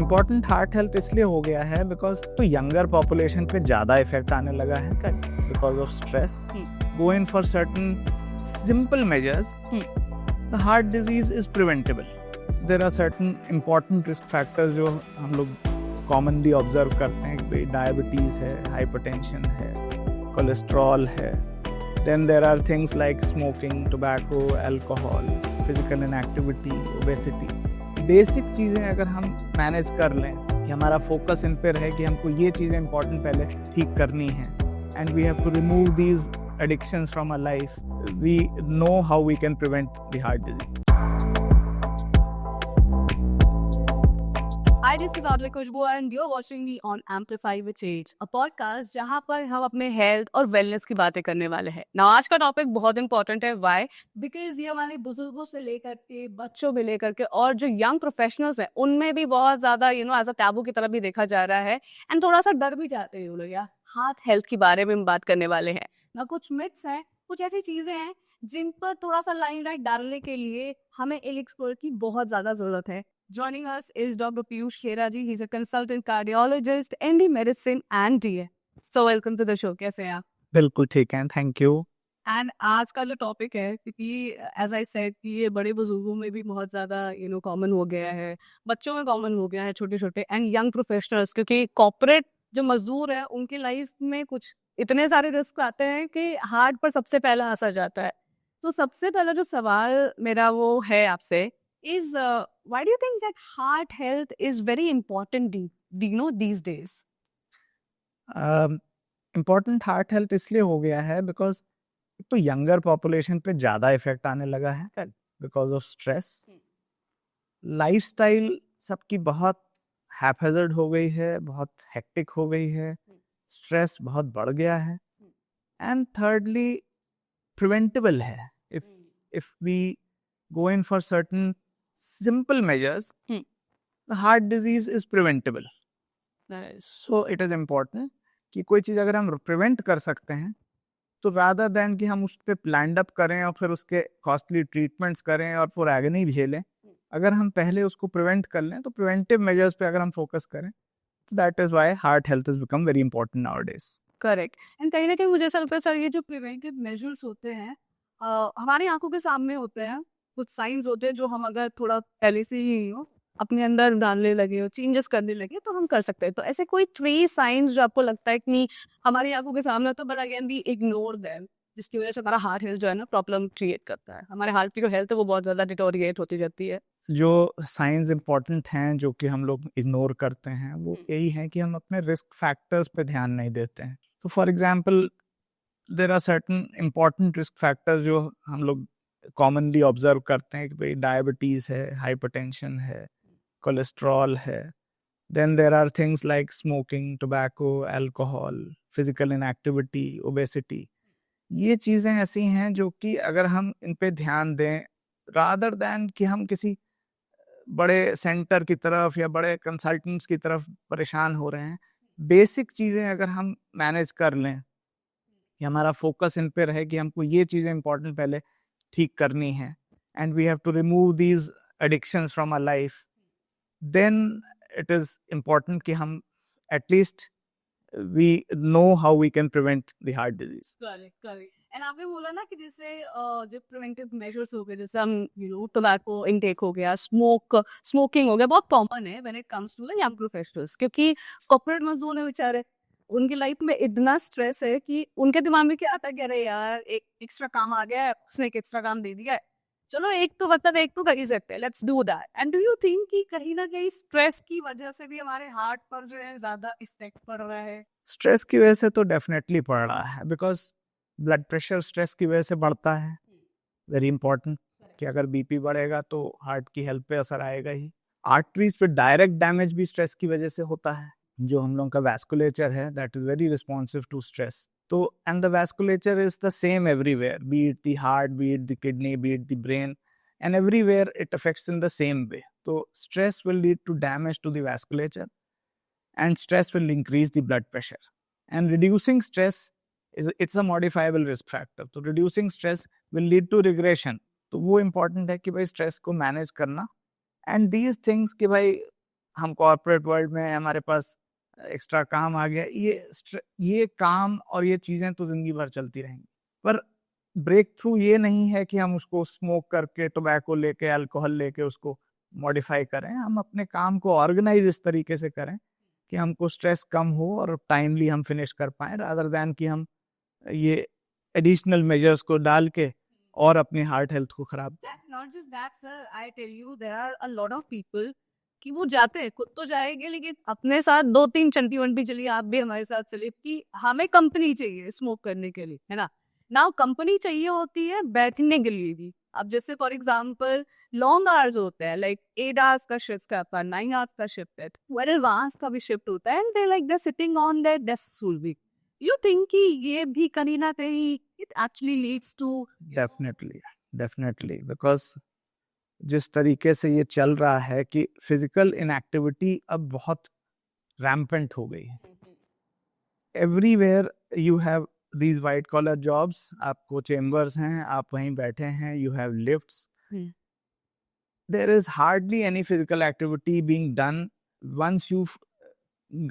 Important heart health इसलिए हो गया है बिकॉज तो यंगर पॉपुलेशन पे ज़्यादा इफेक्ट आने लगा है because of stress go in for certain simple measures the heart disease is preventable there are certain important risk factors जो हम लोग कॉमनली ऑब्जर्व करते हैं कि भाई डायबिटीज़ है हाइपरटेंशन है कोलेस्ट्रॉल है then there are things like smoking tobacco alcohol physical inactivity obesity basic चीज़ें अगर हम मैनेज कर लें कि हमारा फोकस इन पर रहे कि हमको ये चीज़ें इंपॉर्टेंट पहले ठीक करनी है and we have to remove these addictions from our life we know how we can prevent the heart disease Hi, this is Audrey Kushbu and you're watching me on Amplify with Change, a podcast जहाँ पर हम अपने health और wellness की बातें करने वाले हैं। ना आज का टॉपिक बहुत इंपॉर्टेंट है। Why? Because ये हमारे बुजुर्गों से लेकर के बच्चों में लेकर के और जो यंग प्रोफेशनल्स हैं उनमें भी बहुत ज़्यादा एज अ टैबू की तरह भी देखा जा रहा है एंड थोड़ा सा डर भी जाते हैं वो लोग यार। हार्ट हेल्थ के बारे में हम बात करने वाले हैं। ना कुछ मिथ्स हैं, कुछ ऐसी चीज़ें हैं जिन पर थोड़ा सा लाइमलाइट डालने के लिए हमें एक एक्सपर्ट की बहुत ज़्यादा ज़रूरत है। Joining us is Dr. Piyush Kheraji. He's a consultant cardiologist, ND medicine and DA. So welcome to the show. कैसे हैं आप? बिल्कुल ठीक है, थैंक यू। एंड आज का जो टॉपिक है क्योंकि एज आई सेड कि ये बड़े बुजुर्गों में भी बहुत ज़्यादा कॉमन हो गया है, बच्चों में कॉमन हो गया है, छोटे छोटे एंड यंग प्रोफेशनल्स, क्योंकि कॉर्पोरेट जो मजदूर है उनकी लाइफ में कुछ इतने सारे रिस्क आते हैं कि हार्ट पर सबसे पहला असर जाता है। तो सबसे पहला जो सवाल मेरा वो है आपसे is why do you think that heart health is very important these days? Important heart health इसलिए हो गया है बिकॉज तो यंगर पॉपुलेशन पे ज़्यादा इफेक्ट आने लगा है बिकॉज ऑफ स्ट्रेस लाइफस्टाइल सबकी बहुत हैफेजर्ड हो गई है, बहुत हेक्टिक हो गई है, स्ट्रेस बहुत बढ़ गया है एंड थर्डली प्रिवेंटेबल है if we go in for certain simple measures the heart disease is preventable so it is important कि कोई चीज़ अगर हम प्रिवेंट कर सकते हैं तो rather than कि हम उस पर प्लान अप करें और फिर उसके कॉस्टली ट्रीटमेंट्स करें और फिर एगनी झेलें, अगर हम पहले उसको प्रिवेंट कर लें तो प्रिवेंटिव मेजर्स पे अगर हम फोकस करें तो that is why heart health is become very important nowadays. Correct. And कहीं ना कहीं मुझे ऐसा लगता है सर ये जो प्रिवेंटिव मेजर्स होते हैं हमारी आंखों के सामने होते हैं, कुछ साइंस होते हैं जो हम अगर थोड़ा पहले से ही अपने अंदर डालने लगे और चेंजेस करने लगे तो हम कर सकते हैं। तो ऐसे कोई 3 साइंस जो आपको लगता है कि हमारी आंखों के सामने होता है but again we ignore them, जिसकी वजह से हमारा हार्ट हेल्थ जो है ना प्रॉब्लम क्रिएट करता है, हमारे हार्ट की जो हेल्थ है वो बहुत ज़्यादा डिटोरिएट होती जाती है। जो साइंस इंपॉर्टेंट हैं जो कि हम लोग इग्नोर करते हैं वो यही है कि हम अपने रिस्क फैक्टर्स पे ध्यान नहीं देते हैं। तो for example there are certain important risk factors जो हम लोग कॉमनली ऑब्जर्व करते हैं कि भाई डायबिटीज़ है, हाइपरटेंशन है, कोलेस्ट्रॉल है, then there are things like smoking, tobacco, alcohol, physical inactivity, obesity. ये चीज़ें ऐसी हैं जो कि अगर हम इन पे ध्यान दें रादर दैन कि हम किसी बड़े सेंटर की तरफ या बड़े कंसल्टेंट्स की तरफ परेशान हो रहे हैं, बेसिक चीज़ें अगर हम मैनेज कर लें कि हमारा फोकस इन पे रहे कि हमको ये चीज़ें इंपॉर्टेंट पहले ठीक करनी है and we have to remove these addictions from our life, then it is important कि हम at least we know how we can prevent the heart disease. Correct. And आपने बोला ना कि जैसे जो प्रिवेंटिव मेजर्स हो गए, जैसे हम टोबैको इनटेक हो गया, स्मोकिंग हो गया, बहुत कॉमन है when it comes to the young professionals, क्योंकि कॉर्पोरेट मजदूर है बेचारे, उनकी लाइफ में इतना स्ट्रेस है कि उनके दिमाग में क्या आता है कि अरे यार एक एक्स्ट्रा काम आ गया है, उसने एक एक्स्ट्रा काम दे दिया है, चलो एक तो कर ही सकते हैं, let's do that. And do you think कि कहीं ना कहीं स्ट्रेस की वजह से भी हमारे हार्ट पर जो है ज्यादा इफेक्ट पड़ रहा है? स्ट्रेस की वजह से तो डेफिनेटली पड़ रहा है बिकॉज ब्लड प्रेशर स्ट्रेस की वजह से बढ़ता है, वेरी इंपॉर्टेंट कि अगर बीपी बढ़ेगा तो हार्ट की हेल्थ पे असर आएगा ही। आर्टरीज पे डायरेक्ट डैमेज भी स्ट्रेस की वजह से होता है। जो हम लोगों का वैस्कुलेचर है that is very responsive to stress, तो and the vasculature is the same everywhere, be it the heart, be it the kidney, be it the brain, and everywhere it affects in the same way. तो stress will lead to damage to the vasculature and stress will increase the blood pressure, and reducing stress it's a modifiable risk factor, तो reducing stress will lead to regression। तो वो important है कि भाई stress को manage करना and these things कि भाई हम कॉर्पोरेट वर्ल्ड में हमारे पास एक्स्ट्रा काम आ गया, ये काम और ये चीजें तो जिंदगी भर चलती रहेंगी, पर ब्रेक थ्रू ये नहीं है कि हम उसको स्मोक करके, टोबैको लेके, अल्कोहल लेके उसको मॉडिफाई करें। हम अपने काम को ऑर्गेनाइज इस तरीके से करें कि हमको स्ट्रेस कम हो और टाइमली हम फिनिश कर पाए, रादर दैन कि हम ये एडिशनल मेजर्स को डाल के और अपनी हार्ट हेल्थ को खराब। Not just that, sir. I tell you, there are a lot of people कि वो जाते हैं, खुद तो जाएंगे लेकिन अपने साथ 2-3 चंटी वंटी, चलिए आप भी हमारे साथ चलिए, कि हमें कंपनी चाहिए स्मोक करने के लिए, है ना। नाउ कंपनी चाहिए होती है बैठने के लिए भी। अब जैसे फॉर एग्जांपल लॉन्ग आवर्स होते हैं, लाइक 8 आवर्स का शिफ्ट है आपका, 9 आवर्स का शिफ्ट है, 12 आवर्स का भी शिफ्ट होता है, and they like they sitting on their desk full week. You think कि ये भी कहीं ना कहीं it actually leads to. Definitely because जिस तरीके से ये चल रहा है कि फिजिकल इनएक्टिविटी अब बहुत रैम्पेंट हो गई है। Everywhere you have these white collar jobs, आपको चेम्बर्स हैं, आप वहीं बैठे हैं, you have lifts. There is hardly any physical activity being done once you've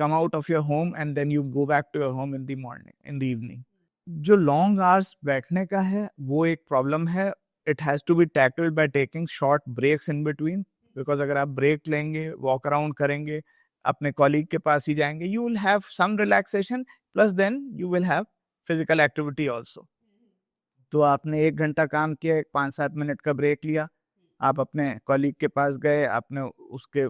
come out of your home and then you go back to your home in the morning, in the evening. जो long hours बैठने का है वो एक problem है. It has to be tackled by taking short breaks in between, because अगर आप break लेंगे, walk around करेंगे, अपने colleague के पास ही जाएंगे, you will have some relaxation, plus then you will have physical activity also. तो आपने 1 घंटा काम किया, 5-7 मिनट का ब्रेक लिया, आप अपने कॉलीग के पास गए, आपने उसके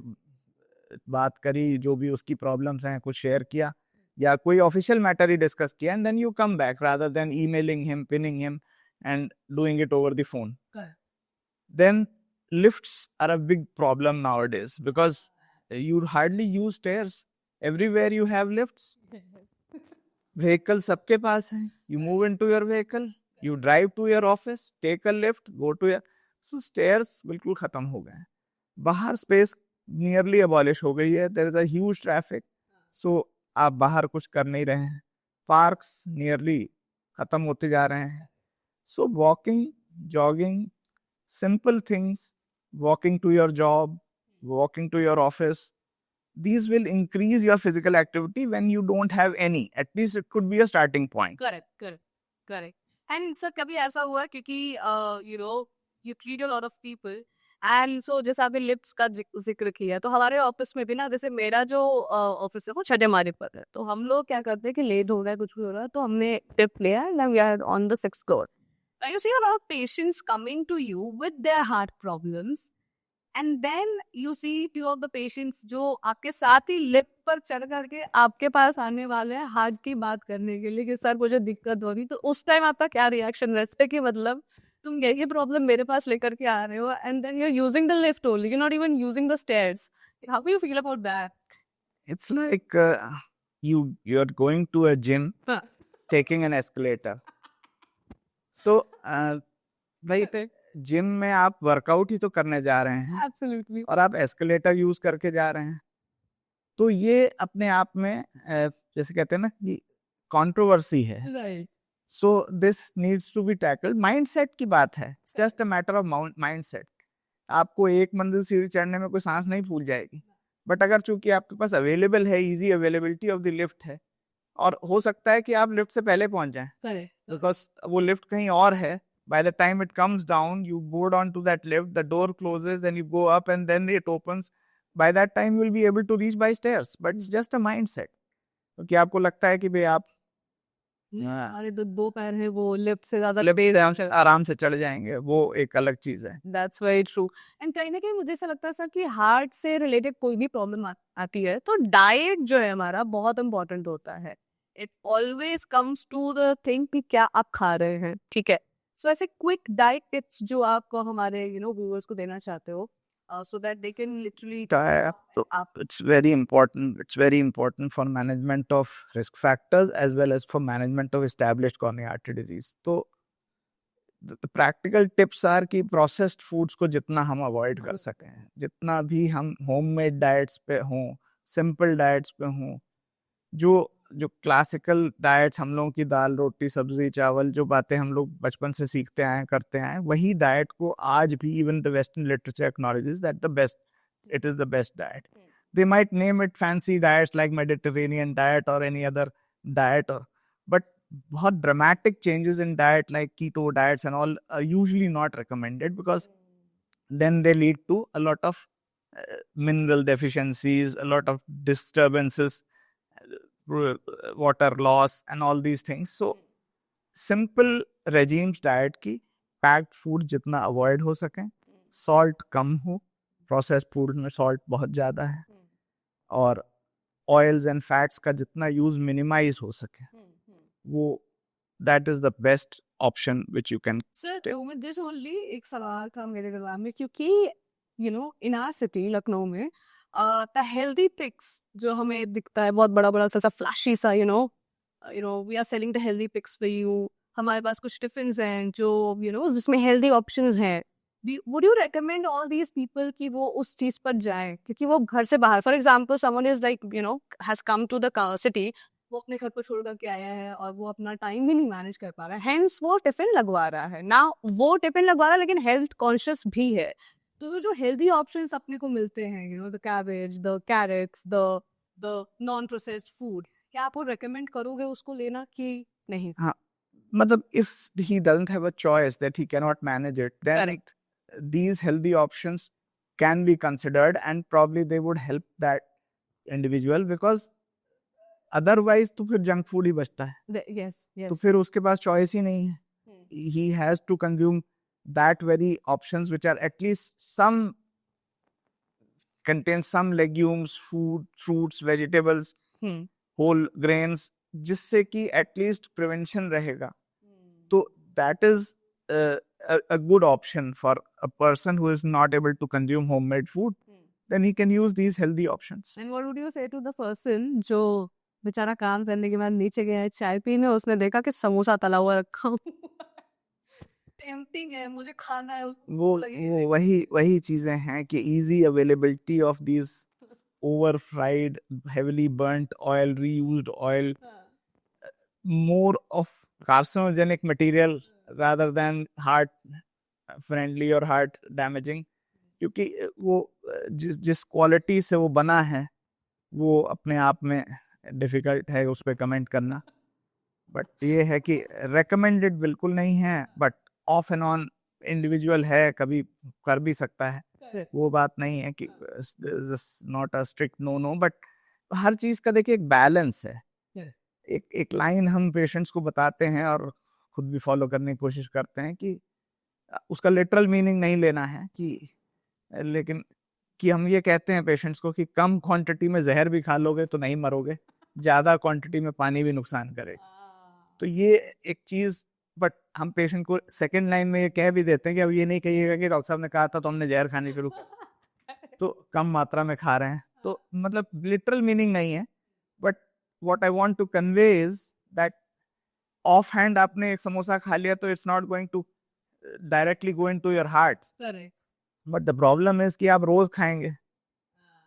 बात करी, जो भी उसकी प्रॉब्लम्स हैं कुछ शेयर किया, या कोई ऑफिशियल मैटर ही डिस्कस किया, and then you come back rather than emailing him, pinning him and doing it over the phone. Then lifts are a big problem nowadays because you hardly use stairs. Everywhere you have lifts. Vehicle सबके पास है. You move into your vehicle, you drive to your office, take a lift, go to your... So stairs बिल्कुल खत्म हो गए हैं. बाहर space nearly abolish हो गई है. There is a huge traffic. So आप बाहर कुछ कर नहीं रहे हैं. Parks nearly खत्म होते जा रहे हैं. So walking, jogging, simple things, walking to your job, walking to your office, these will increase your physical activity when you don't have any. At least it could be a starting point. Correct. And sir, कभी ऐसा हुआ क्योंकि you treat a lot of people, and so जैसे आपने lifts का जिक्र किया, तो हमारे ऑफिस में भी ना, जैसे मेरा जो ऑफिस है वो 6ठे माले पर है, तो हम लोग क्या करते हैं कि लेट हो रहा है, कुछ भी हो रहा है, तो हमने लिफ्ट लिया and we are on the 6th floor. You see a lot of patients coming to you with their heart problems. And then you see few of the patients जो आपके साथ ही लिफ्ट पर चढ़ करके आपके पास आने वाले हैं हार्ट की बात करने के लिए कि सर मुझे दिक्कत हो रही, तो उस टाइम आपका क्या रिएक्शन रहता है कि मतलब तुम ये प्रॉब्लम मेरे पास लेकर के आ रहे हो, and then you are using the lift only, you not even using the stairs. How do you feel about that? It's like you are going to a gym, taking an escalator. So भाई gym में आप workout ही तो करने जा रहे हैं. Absolutely. और आप एस्केलेटर यूज करके जा रहे हैं, तो ये अपने आप में जैसे कहते हैं ना कि कंट्रोवर्सी है. Right. So this needs to be tackled. Mindset की बात है. It's just a matter of mindset. आपको एक मंजिल सीढ़ी चढ़ने में कोई सांस नहीं फूल जाएगी, बट अगर चूंकि आपके पास अवेलेबल है, easy availability of the lift है, और हो सकता है कि आप लिफ्ट से पहले पहुंच जाएं, बिकॉज वो लिफ्ट कहीं और है. By the time it comes down, you board onto that lift, the door closes, then you go up and then it opens. By that time, you will be able to reach by stairs. But it's just a mindset. क्योंकि आपको लगता है कि भाई आप अरे तो 2 पैर है, वो लिफ्ट से ज्यादा आराम से चढ़ जाएंगे, वो एक अलग चीज है. That's very true. And कहीं ना कहीं मुझे ऐसा लगता है सर कि हार्ट से रिलेटेड कोई भी प्रॉब्लम आती है तो डाइट जो है हमारा बहुत इम्पोर्टेंट होता है. It always comes to the thing कि क्या आप खा रहे हैं. ठीक है, सो ऐसे क्विक डाइट टिप्स जो आप हमारे व्यूअर्स को देना चाहते हो, so that they can literally it's very important for management of risk factors as well as for management of established coronary artery disease. तो the practical tips are कि processed foods को जितना हम avoid कर सकें, जितना भी हम homemade diets पे हों, simple diets पे हों, जो क्लासिकल डाइट्स हम लोगों की दाल रोटी सब्जी चावल, जो बातें हम लोग बचपन से सीखते आए करते आए, वही डाइट को आज भी even the western literature acknowledges that the best, it is the best diet. they might name it fancy diets like Mediterranean diet or any other diet, but बहुत dramatic changes in diet like keto diets and all are usually not recommended, because then they lead to a lot of mineral deficiencies, a lot of disturbances, water loss and all these things. So simple regimes diet की packed food जितना avoid हो सके, salt कम हो, processed food में salt बहुत ज़्यादा है, और oils and fats का जितना use minimize हो सके, वो that is the best option which you can Sir, take. with this only एक सवाल था मेरे दिमाग में, क्योंकि you know in our city Lucknow में the healthy pics जो हमें दिखता है बहुत बड़ा बड़ा सा flashy सा, you know we are selling the healthy pics for you, हमारे पास कुछ टिफिन्स हैं जो you know जिसमें healthy options हैं. Would you recommend all these people कि वो उस चीज पर जाएं, क्योंकि वो घर से बाहर, for example someone is like you know has come to the city, वो अपने घर पर छोड़ करके आया है और वो अपना टाइम भी नहीं मैनेज कर पा रहा है, हेंस वो टिफिन लगवा रहा है ना, वो टिफिन लगवा रहा है लेकिन हेल्थ कॉन्शियस भी है. तो जो हेल्दी ऑप्शंस अपने को मिलते हैं, you know the cabbage, the carrots, the non processed food, क्या आप वो रेकमेंड करोगे उसको लेना कि नहीं? हाँ, मतलब if he doesn't have a choice that he cannot manage it, then Correct. these healthy options can be considered and probably they would help that individual, because otherwise तो फिर जंक फूड ही बचता है, Yes, yes. तो फिर उसके पास choice ही नहीं है. He has to consume that very options which are at least some contain some legumes, fruits, vegetables, whole grains, जिससे कि at least prevention रहेगा. तो that is a good option for a person who is not able to consume homemade food. Then he can use these healthy options. And what would you say to the person जो बेचारा काम करने के बाद नीचे गया है चाय पीने, उसने देखा कि समोसा तला हुआ रखा टेम्पटिंग है, मुझे खाना है, वो वही चीजें हैं कि easy availability of these over fried, heavily burnt oil, reused oil, more of carcinogenic material rather than heart friendly or heart damaging, क्योंकि वो जिस क्वालिटी से वो बना है वो अपने आप में डिफिकल्ट है उस पर कमेंट करना. बट ये है कि रेकमेंडेड बिल्कुल नहीं है, but of and on individual है, कभी कर भी सकता है, वो बात नहीं है कि not a strict no. But हर चीज का देखिए एक बैलेंस है. एक लाइन हम पेशेंट्स को बताते हैं और खुद भी फॉलो करने की कोशिश करते हैं कि उसका लिटरल मीनिंग नहीं लेना है, कि लेकिन कि हम ये कहते हैं पेशेंट्स को कि कम क्वांटिटी में जहर भी खा लोगे तो नहीं मरोगे, ज्यादा क्वांटिटी में पानी भी नुकसान करेगा. तो ये एक चीज, बट हम पेशेंट को सेकंड लाइन में ये कह भी देते हैं कि अब ये नहीं कहिएगा कि डॉक्टर साहब ने कहा था तो हमने जहर खाने शुरू तो कम मात्रा में खा रहे हैं, तो मतलब लिटरल मीनिंग नहीं है. But what I want to convey is that off hand आपने एक समोसा खा लिया तो it's not going to directly go into your heart. But the problem is कि आप रोज खाएंगे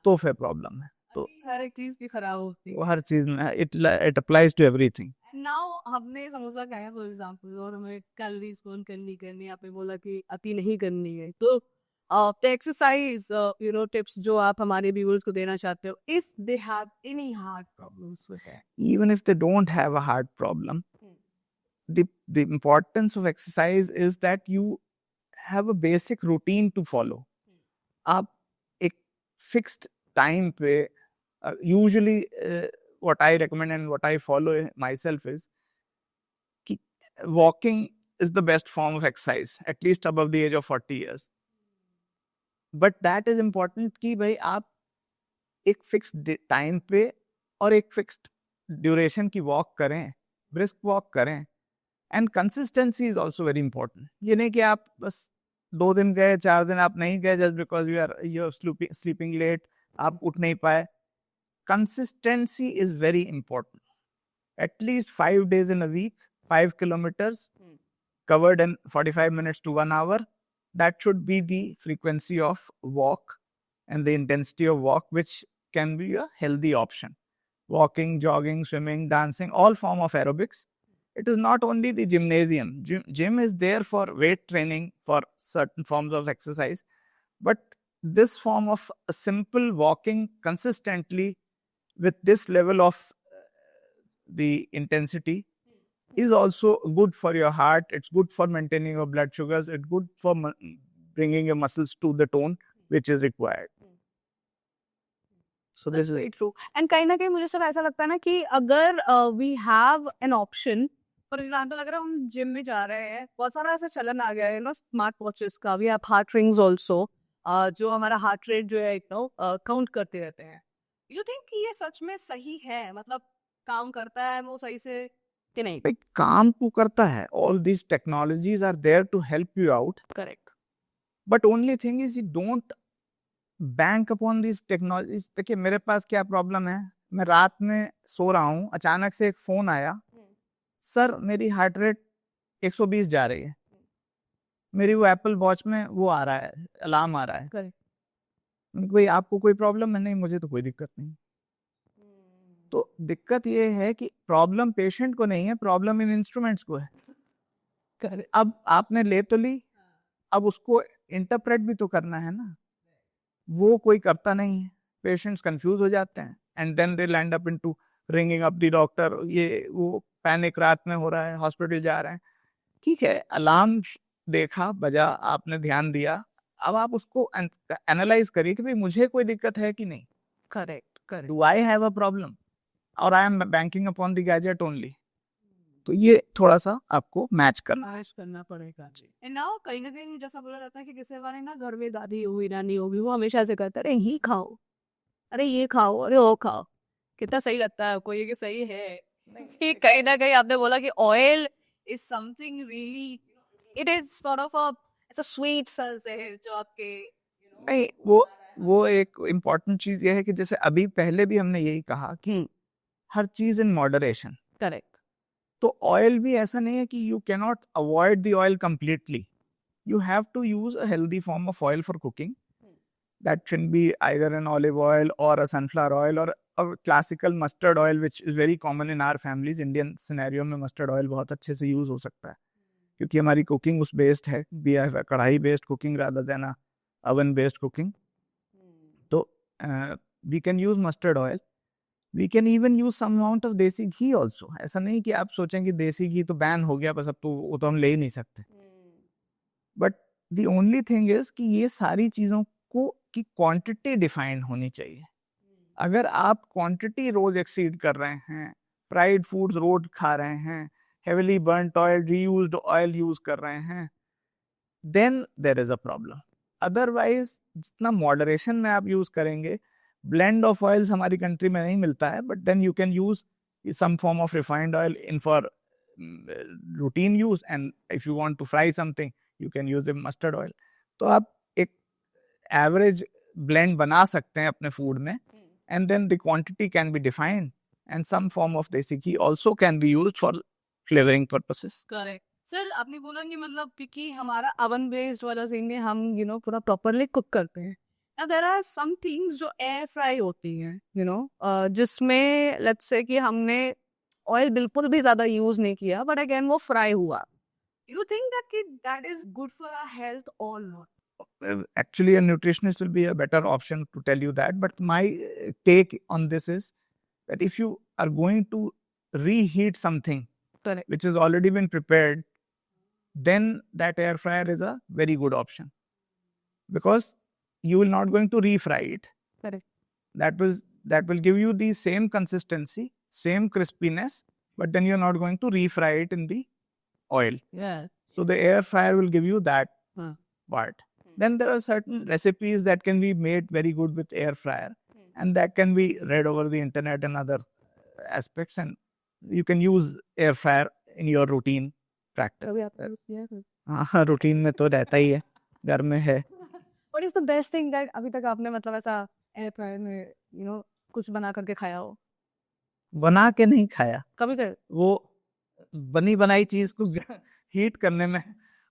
तो फिर प्रॉब्लम है. तो हर एक चीज की खराब होती है, हर चीज में it applies to everything. Now हमने समोसा खाया फॉर एग्जांपल और हमें कैलोरीज कौन करनी करनी, आपने बोला कि अति नहीं करनी है, तो the exercise you know tips जो आप हमारे व्यूअर्स को देना चाहते हो, if they have any heart problems with that, even if they don't have a heart problem, the importance of exercise is that you have a basic routine to follow. आप एक fixed time पे usually what I recommend and what I follow myself is कि walking is the best form of exercise, at least above the age of 40 years. But that is important कि भाई आप एक fixed time पे और एक fixed duration की walk करें, brisk walk करें. And consistency is also very important. ये नहीं कि आप बस 2 दिन गए 4 दिन आप नहीं गए just because you are sleeping late, आप उठ नहीं पाए. Consistency is very important. At least 5 days in a week, 5 kilometers covered in 45 minutes to 1 hour. That should be the frequency of walk and the intensity of walk, which can be a healthy option. Walking, jogging, swimming, dancing, all form of aerobics. It is not only the gymnasium. Gym is there for weight training, for certain forms of exercise, but this form of simple walking consistently with this level of the intensity is also good for your heart. It's good for maintaining your blood sugars. It's good for bringing your muscles to the tone which is required. So this is very true and कहीं ना कहीं मुझे सब ऐसा लगता है ना कि अगर we have an option for example अगर हम जिम में जा रहे हैं बहुत सारा ऐसा चलन आ गया है नो स्मार्ट वॉचेस का we have heart rings also जो हमारा हार्ट रेट जो है काउंट करते रहते हैं यू थिंक कि ये सच में सही है मतलब काम करता है वो सही से कि नहीं like, काम तो करता है. All these technologies are there to help you out. Correct But only thing is you don't bank upon these technologies. देखिए मेरे पास क्या प्रॉब्लम है, मैं रात में सो रहा हूँ, अचानक से एक फोन आया, सर मेरी हार्ट रेट 120 जा रही है. मेरी वो एप्पल वॉच में वो आ रहा है, अलार्म आ रहा है. करेक्ट भाई आपको कोई प्रॉब्लम है? नहीं, मुझे तो कोई दिक्कत नहीं. तो दिक्कत ये है कि प्रॉब्लम पेशेंट को नहीं है, प्रॉब्लम इन इंस्ट्रूमेंट्स को है. अब आपने ले तो ली, अब उसको इंटरप्रेट भी तो करना है ना. वो कोई करता नहीं है, पेशेंट्स कंफ्यूज हो जाते हैं and then they land up into ringing up the doctor. ये वो पैनिक रात में हो रहा है, हॉस्पिटल जा रहे हैं. ठीक है, अलार्म देखा, बजा, आपने ध्यान दिया, अब आप उसको एनालाइज करिए कि भाई मुझे कोई दिक्कत है कि नहीं. Correct correct do I have a problem और I am banking upon the gadget only. तो ये थोड़ा सा आपको मैच करना पड़ेगा जी. एंड नाउ कहीं ना कहीं जैसा बोला जाता है कि किसी बार ना घर में दादी हुई नानी होगी वो हमेशा से कहता है अरे ये खाओ, अरे ये खाओ, अरे वो खाओ. कितना सही लगता है आपको ये कि सही है कि कहीं ना कहीं आपने बोला कि oil is something really it is sort of a ऐसा स्वीट सेंस है जो आपके नहीं. वो एक इम्पोर्टेंट चीज ये है कि जैसे अभी पहले भी हमने यही कहा कि हर चीज इन मॉडरेशन. करेक्ट. तो ऑयल भी ऐसा नहीं है कि you can not avoid the oil completely. You have to use a healthy form of oil for cooking. That can be either an olive oil or a sunflower oil or a classical mustard oil which is very common in our families. Indian scenario में mustard oil बहुत अच्छे से use हो सकता है क्योंकि हमारी cooking उस based है, we have a कढ़ाई based cooking rather than a oven based cooking. तो we can use mustard oil. We can even use some amount of देसी घी also. ऐसा नहीं कि आप सोचें कि देसी घी तो बैन हो गया बस अब तो वो तो हम ले ही नहीं सकते. But the only thing is कि ये सारी चीज़ों को की क्वांटिटी डिफाइंड होनी चाहिए. अगर आप क्वांटिटी रोज एक्सीड कर रहे हैं, फ्राइड फूड्स रोज खा रहे हैं, heavily burned oil, reused oil use कर रहे हैं, then there is a problem. Otherwise जितना मॉडरेशन में आप यूज करेंगे, ब्लेंड ऑफ ऑयल्स हमारी कंट्री में नहीं मिलता है, but then you can use some form of refined oil in for routine use, and if you want to fry something you can use the mustard oil. तो आप एक average blend बना सकते हैं अपने फूड में and then the quantity can be defined and some form of desi ghee also can be used for flavouring purposes. Correct. Sir आपने बोला कि मतलब क्योंकि हमारा अवन बेस्ड वाला सीन में हम पूरा प्रॉपरली कुक करते हैं. Now there are some things जो एयर फ्राई होती हैं जिसमें लेट्स से कि हमने ऑयल बिल्कुल भी ज्यादा यूज नहीं किया बट अगेन वो फ्राई हुआ. You think that is good for our health or not? Actually a nutritionist will be a better option to tell you that, but my take on this is that if you are going to reheat something Correct. which has already been prepared, then that air fryer is a very good option because you will not going to refry it. Correct. That will give you the same consistency, same crispiness, but then you're not going to refry it in the oil. Yeah. So the air fryer will give you that part. Then there are certain recipes that can be made very good with air fryer, and that can be read over the internet and other aspects, and you can use air fryer in your routine practice. हाँ, routine में तो रहता ही है, घर में है. What is the best thing that अभी तक आपने मतलब ऐसा एयर फ्रायर में कुछ बना करके खाया हो? बना के नहीं खाया कभी वो बनी बनाई चीज को हीट करने में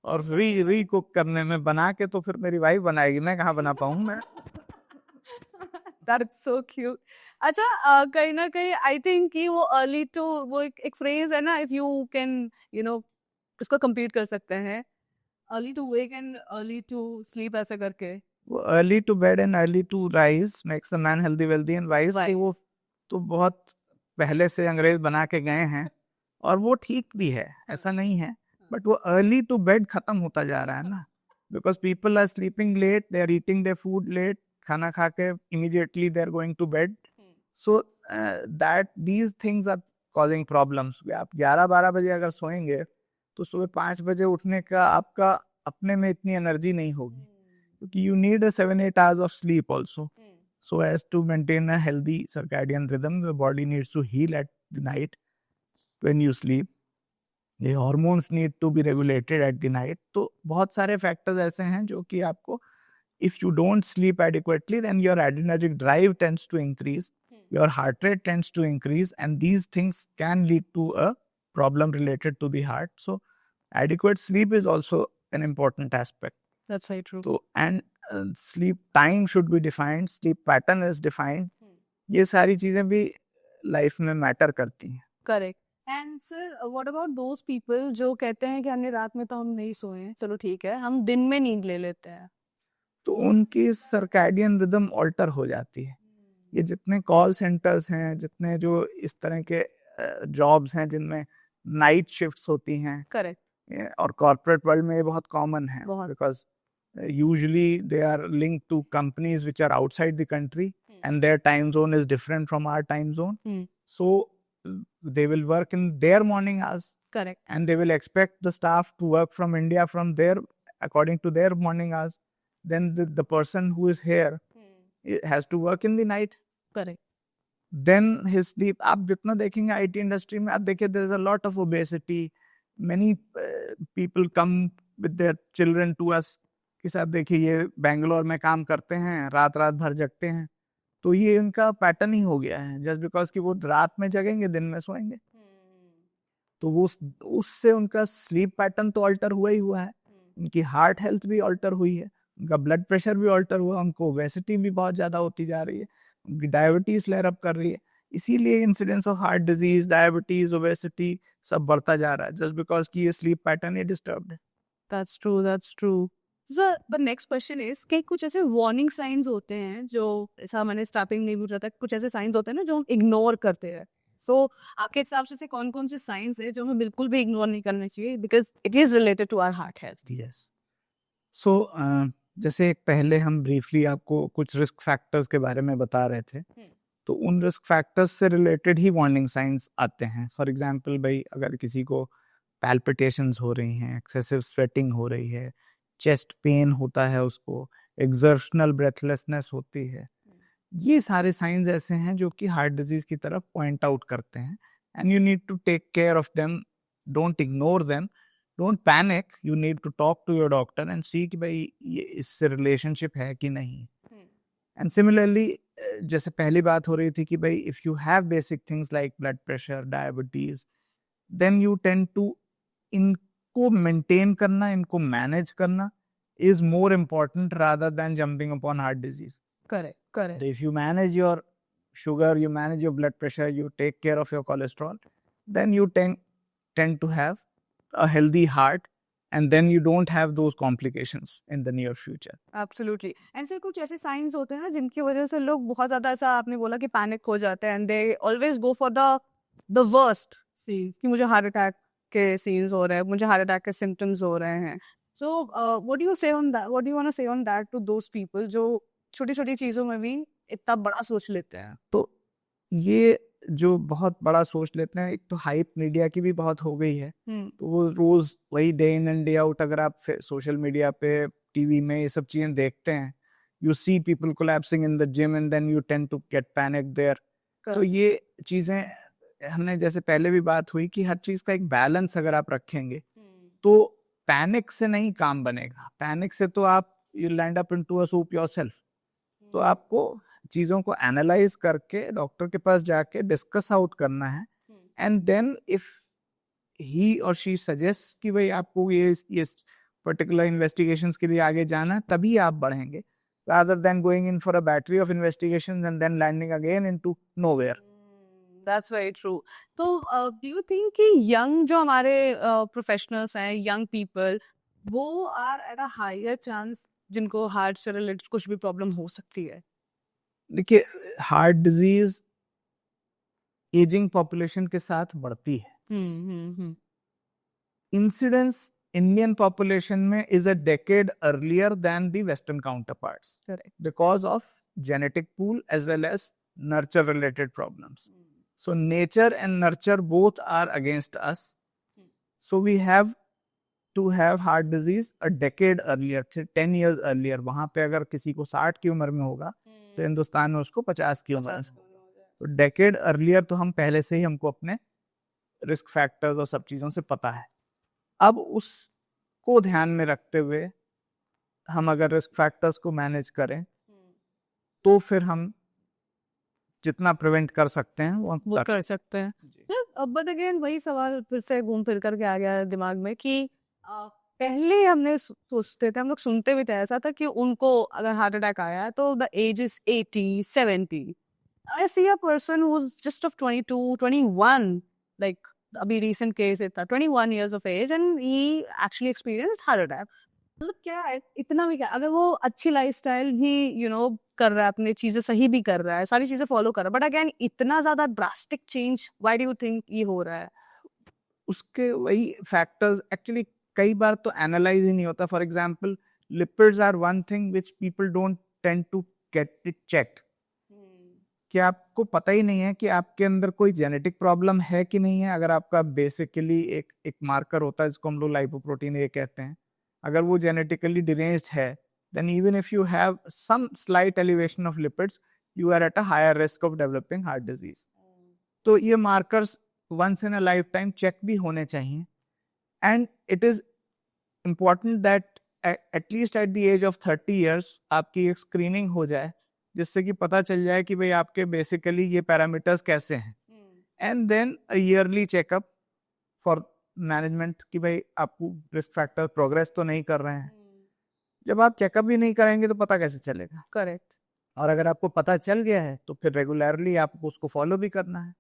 और री कुक करने में. बना के तो फिर मेरी वाइफ बनाएगी, मैं कहाँ बना पाऊँ मैं. That's so cute. अच्छा कहीं ना कहीं आई थिंक कि वो अर्ली टू वो एक फ्रेज है ना इफ यू कैन उसको कंप्लीट कर सकते हैं early to wake and early to sleep ऐसे करके वो early to bed and early to rise makes the man healthy wealthy and wise, तो वो तो बहुत पहले से अंग्रेज बना के गए हैं और वो ठीक भी है, ऐसा नहीं है, बट वो अर्ली टू बेड खत्म होता जा रहा है ना, because people are sleeping late, they are eating their food late, खाना खा के immediately they are going to bed, so that these things are causing problems. आप 11-12 बजे अगर सोएंगे तो सुबह 5 बजे उठने का आपका अपने में इतनी एनर्जी नहीं होगी, क्योंकि you need a 7-8 hours of sleep also, so as to maintain a healthy circadian rhythm. The body needs to heal at the night when you sleep. The hormones need to be regulated at the night. तो बहुत सारे factors ऐसे हैं जो कि आपको, if you don't sleep adequately, then your adrenergic drive tends to increase, your heart rate tends to increase, and these things can lead to a problem related to the heart. So adequate sleep is also an important aspect. That's very true. तो and sleep time should be defined, sleep pattern is defined. ये सारी चीजें भी life में matter करती हैं. Correct. And sir what about those people जो कहते हैं कि हमने रात में तो हम नहीं सोए हैं, चलो ठीक है, हम दिन में नींद ले लेते हैं, तो उनकी सर्कैडियन रिदम ऑल्टर हो जाती है. ये जितने कॉल सेंटर्स हैं, जितने जो इस तरह के जॉब्स हैं जिनमें नाइट शिफ्ट्स होती हैं, करेक्ट, और कॉर्पोरेट वर्ल्ड में ये बहुत कॉमन है, because usually they are linked to companies which are outside the country, and their time zone is different from our time zone, so they will work in their morning hours, correct, and they will expect the staff to work from India from their according to their morning hours. Then the person who is here has to work in the night, correct, then his sleep. आप जितना देखेंगे IT industry में, आप देखिए there is a lot of obesity, many people come with their children to us कि साहब देखिए ये बैंगलोर में काम करते हैं, रात रात भर जगते हैं, तो ये उनका पैटर्न ही हो गया है, जस्ट बिकॉज कि वो रात में जगेंगे दिन में सोएंगे, तो वो उससे उनका स्लीप पैटर्न तो ऑल्टर हुआ ही हुआ है, उनकी हार्ट हेल्थ भी ऑल्टर हुई है, उनका ब्लड प्रेशर भी ऑल्टर हुआ, उनको ओबेसिटी भी बहुत ज़्यादा होती जा रही है, उनकी डायबिटीज फ्लेयर अप कर रही है, इसीलिए incidence of heart disease, diabetes, obesity सब बढ़ता जा रहा है, जस्ट बिकॉज कि ये स्लीप पैटर्न ही डिस्टर्ब्ड है. That's true, that's true. So the next question is कि कुछ ऐसे वार्निंग साइंस होते हैं जो, ऐसा मैंने स्टार्टिंग में भी पूछा था, कुछ ऐसे साइंस होते हैं ना जो हम इग्नोर करते हैं, सो आपके हिसाब से कौन कौन से साइंस है जो हमें बिल्कुल भी इग्नोर नहीं करने चाहिए, because it is related to our heart health. Yes, so जैसे पहले हम ब्रीफली आपको कुछ रिस्क फैक्टर्स के बारे में बता रहे थे, तो उन रिस्क फैक्टर्स से रिलेटेड ही वार्निंग साइंस आते हैं. फॉर एग्जांपल भाई, अगर किसी को पैल्पिटेशंस हो रही हैं, एक्सेसिव स्वेटिंग हो रही है, चेस्ट पेन होता है, उसको एक्सर्शनल ब्रेथलेसनेस होती है, ये सारे साइंस ऐसे हैं जो कि हार्ट डिजीज की तरफ पॉइंट आउट करते हैं, and you need to take care of them, don't ignore them, don't panic, you need to talk to your doctor and see कि भाई ये इससे रिलेशनशिप है कि नहीं. एंड सिमिलरली जैसे पहली बात हो रही थी कि भाई if you have basic things like blood pressure, diabetes, then you tend to इनको मेंटेन करना, इनको मैनेज करना is more important rather than jumping upon heart disease. Correct, correct. If you manage your sugar, you manage your blood pressure, you take care of your cholesterol, then you tend to have a healthy heart, and then you don't have those complications in the near future. Absolutely. And sir, कुछ ऐसे science होते हैं ना जिनकी वजह से लोग बहुत ज़्यादा, ऐसा आपने बोला कि पैनिक हो जाते हैं, and they always go for the worst scenes, कि मुझे हार्ट अटैक के सीन्स हो रहे हैं, मुझे हार्ट अटैक के सिम्टम्स हो रहे हैं. So what do you say on that? What do you want to say on that to those people जो छोटी छोटी चीज़ों में भी इतना बड़ा सोच लेते हैं? तो ये जो बहुत बड़ा सोच लेते हैं, एक तो हाइप मीडिया की भी बहुत हो गई है, तो वो रोज वही day in and day out अगर आप सोशल मीडिया पे, टीवी में ये सब चीजें देखते हैं, you see people collapsing in the gym and then you tend to get panic there. तो ये चीजें, हमने जैसे पहले भी बात हुई कि हर चीज का एक बैलेंस अगर आप रखेंगे तो पैनिक से नहीं काम बनेगा. पैनिक से तो आप you land up into a soup yourself. तो आपको चीजों को एनालाइज करके डॉक्टर के पास जाके डिस्कस आउट करना है, एंड देन इफ ही और शी सजेस्ट कि भाई आपको ये पर्टिकुलर इन्वेस्टिगेशंस के लिए आगे जाना है, तभी आप बढ़ेंगे, rather than going in for a battery of investigations and then landing again into nowhere. That's very true. तो do you think कि young जो हमारे professionals हैं, young people, वो are at a higher chance जिनको हार्ट से related कुछ भी प्रॉब्लम हो सकती है? देखिए, हार्ट डिजीज एजिंग पॉपुलेशन के साथ बढ़ती है. इंसिडेंस इंडियन पॉपुलेशन में is a decade earlier than the western counterparts correct. because of genetic pool as well as nurture related problems. So nature and nurture both are against us. So we have to have heart disease a decade earlier, 10 years earlier. वहां पे अगर किसी को 60 की उम्र में होगा तो हिंदुस्तान में उसको 50 की उम्र में. तो डेकेड अर्लियर तो हम पहले से ही हमको अपने रिस्क फैक्टर्स और सब चीजों से पता है. अब उसको ध्यान में रखते हुए हम अगर रिस्क फैक्टर्स को मैनेज करें तो फिर हम जितना प्रिवेंट कर सकते हैं वो वो कर सकते हैं. अब बट अगेन वही सवाल फिर से घूम फिर करके आ गया दिमाग में कि पहले हमने सोचते थे, हम लोग सुनते भी थे ऐसा था कि उनको अगर हार्ट अटैक आया है तो the age is 80 70. I see a person who's just of 22 21, like अभी recent case था 21 years of age and he actually experienced heart attack. मतलब क्या है इतना भी क्या, अगर वो अच्छी लाइफस्टाइल भी कर रहा है, अपनी चीजें सही भी कर रहा है, सारी चीजें फॉलो कर रहा है, बट अगेन इतना ज्यादा drastic change why do you think ये हो रहा है? उसके वही फैक्टर्स एक्चुअली कई बार तो एनालाइज ही नहीं होता. For example, lipids are one thing which people don't tend to get it checked. कि आपको पता ही नहीं है कि आपके अंदर कोई जेनेटिक प्रॉब्लम है कि नहीं है. अगर आपका बेसिकली एक मार्कर होता है जिसको हम लोग लाइपोप्रोटीन ए कहते हैं, अगर वो जेनेटिकली डिरेंज्ड है, then even if you have some slight elevation of lipids, you are at a higher risk of developing heart disease. तो ये markers once in a lifetime check भी होने चाहिए. And it is important that at least at the age of 30 years आपकी एक screening हो जाए जिससे कि पता चल जाए कि भाई आपके बेसिकली ये पैरामीटर्स कैसे हैं. And then a yearly checkup for management कि भाई आपको रिस्क फैक्टर प्रोग्रेस तो नहीं कर रहे हैं. जब आप चेकअप भी नहीं कराएंगे तो पता कैसे चलेगा? करेक्ट. और अगर आपको पता चल गया है तो फिर रेगुलरली आपको उसको फॉलो भी करना है.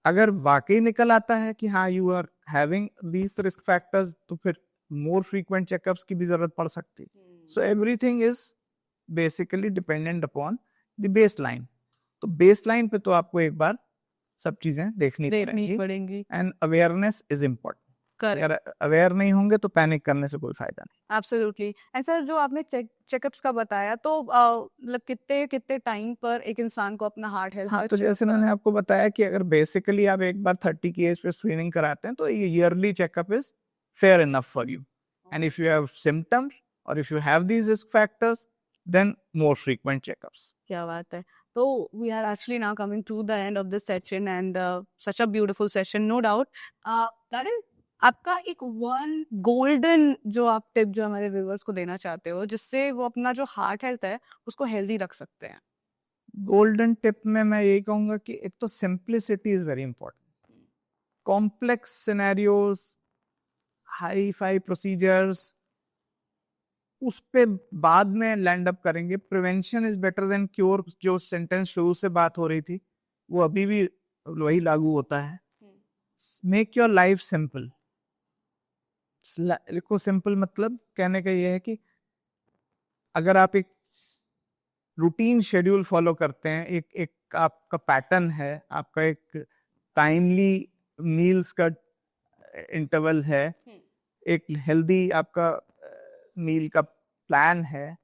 अगर वाकई निकल आता है कि हाँ you are having these risk factors तो फिर मोर फ्रीक्वेंट चेकअप्स की भी जरूरत पड़ सकती है. So everything is basically dependent upon the baseline. तो बेसलाइन पे तो आपको एक बार सब चीजें देखनी पड़ेंगी. And awareness is important. अगर अवेयर नहीं होंगे तो पैनिक करने से कोई फायदा नहीं. एब्सोल्युटली. एंड सर जो आपने चेकअप्स का बताया तो मतलब कितने टाइम पर एक इंसान को अपना हार्ट हेल्थ. हाँ, तो जैसे मैंने आपको बताया कि अगर बेसिकली आप एक बार 30 की एज पे स्क्रीनिंग कराते हैं तो ये early checkup is fair enough for you. And if you have symptoms और if you have these risk factors then more frequent checkups. क्या बात है. तो we are actually now coming to the end of this session and such a beautiful session, no doubt. Karil, आपका एक one golden जो आप tip जो हमारे व्यूअर्स को देना चाहते हो जिससे वो अपना जो हार्ट हेल्थ है उसको हेल्दी रख सकते हैं? गोल्डन टिप में मैं यही कहूंगा कि एक तो simplicity is very important. Complex scenarios, hi fi procedures उस पे बाद में लैंड अप करेंगे. Prevention is better than cure जो सेंटेंस शुरू से बात हो रही थी वो अभी भी वही लागू होता है. Make your life simple. लिखो सिंपल मतलब कहने का ये है कि अगर आप एक रूटीन शेड्यूल फॉलो करते हैं, एक आपका पैटर्न है, आपका एक टाइमली मील्स का इंटरवल है, एक हेल्दी आपका मील का प्लान है,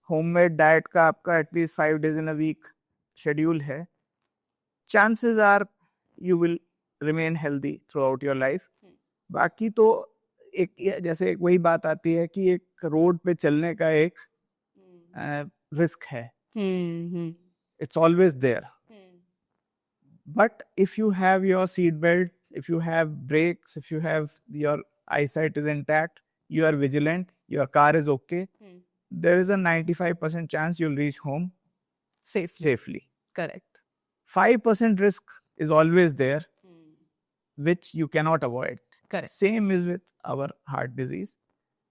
होममेड डाइट का आपका at least 5 days in a week schedule है, chances are you will remain healthy throughout your life. बाकी तो एक जैसे वही बात आती है कि एक रोड पे चलने का एक रिस्क है. It's always there. But if you have your seat belt, if you have brakes, if you have your eyesight is intact, you are vigilant, your car is okay, there is a 95% chance you'll reach home safely. Correct. 5% risk is always there, which you cannot avoid. Correct. Same is with our heart disease.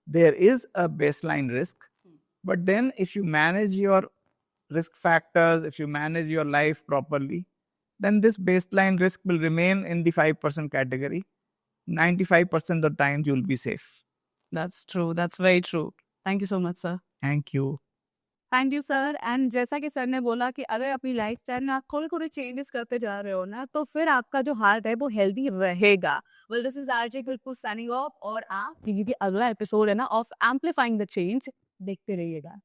There is a baseline risk, but then if you manage your risk factors, if you manage your life properly, then this baseline risk will remain in the 5% category. 95% of the time you'll be safe. That's true. That's very true. Thank you so much sir. Thank you. Thank you sir. And जैसा कि sir ने बोला कि अगर अपनी lifestyle में आप थोड़े-थोड़े चेंजेस करते जा रहे हो ना, तो फिर आपका जो हार्ट है वो हेल्दी रहेगा। Well this is RJ Kulpu signing off और आप ये अगला एपिसोड है ना ऑफ एम्प्लीफाइंग द चेंज देखते रहिएगा।